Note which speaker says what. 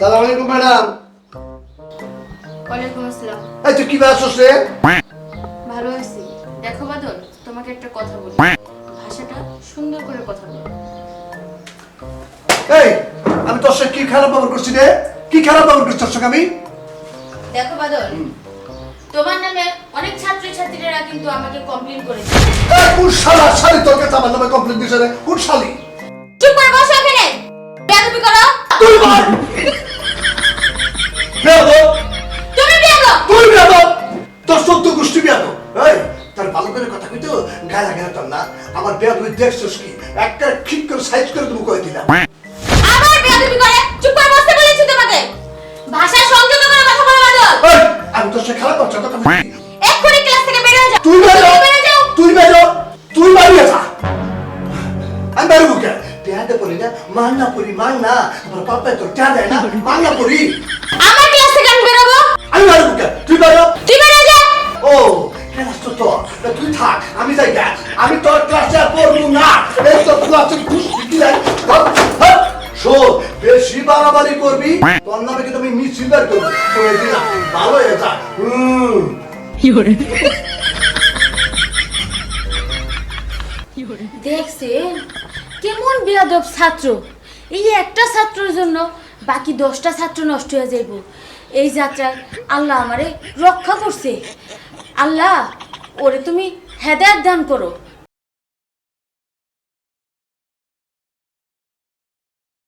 Speaker 1: আসসালামু আলাইকুম ম্যাডাম।
Speaker 2: ওয়ালাইকুম আসসালাম।
Speaker 1: এই তুই কি ভাষা রে?
Speaker 2: ভালো আছি। দেখো বাদল, তোমাকে একটা কথা বলি, ভাষাটা সুন্দর করে কথা বলো।
Speaker 1: এই আমি তোর সাথে কি খারাপ ব্যবহার করছি রে? কি খারাপ ব্যবহার করছি তোর সঙ্গে আমি?
Speaker 2: দেখো বাদল, তোমার নামে অনেক ছাত্রছাত্রীরা কিন্তু আমাকে কমপ্লেইন করেছে।
Speaker 1: এই কোন শালা শালি তোর কাছে আমার নামে কমপ্লেইন দিছে রে? কোন শালি?
Speaker 2: চুপ করে বসো এখানে, বেয়াদবি করো।
Speaker 1: তুই বল। বেয়াদব।
Speaker 2: তুমি বেয়াদব।
Speaker 1: তুই বেয়াদব। তোর সত্য গোষ্ঠী বেয়াদব। এই তার ভালো করে কথা কইতো গায়ে লাগে না তোর না? আমার বেয়াদবি দেখছস কি? একটা ঠিক করে সাইজ করে তুমি কই দিলাম।
Speaker 2: আবার বেয়াদবি করে, চুপ করে বসতে বলেছি তোমাকে। ভাষা সংযত করে কথা বলো বাদল।
Speaker 1: এই আমি তোর সাথে খারাপ কথা কথা বলছি।
Speaker 2: এক্ষুনি ক্লাস থেকে বের হয়ে যাও।
Speaker 1: তুই বেরো।
Speaker 2: বের যাও।
Speaker 1: তুই বেরো। তুই বাড়িয়ে যা। আমি বেরো বুকে। টেহাতে পড়ি না, মান না পড়ি, মান না। আমার পাপা তোর টেহা দেয় না, মান না পড়ি।
Speaker 2: আমার ক্লাস থেকে আমি বের হবো।
Speaker 1: আমি বেরো বুকে। তুই বেরো।
Speaker 2: তুই বের হয়ে যা।
Speaker 1: ও ক্লাস তো তোর। তুই থাক, আমি যাই গা। আমি তোর ক্লাসে আর পড়বো না। এই তোর ক্লাসে ঘুষ দিতে যাই। শোন, বেশি বাড়াবাড়ি করবি, তোর নামে কিন্তু আমি মিছিল বের করবো। তুই দিন ভালো হয়ে যা।
Speaker 2: দেখছেন কেমন বেয়াদব ছাত্র, এই একটা ছাত্রের জন্য বাকি 10টা ছাত্র নষ্ট হয়ে যাইব। এই যাত্রায় আল্লাহ আমারে রক্ষা করছে। আল্লাহ ওরে তুমি হেদায়েত দান করো।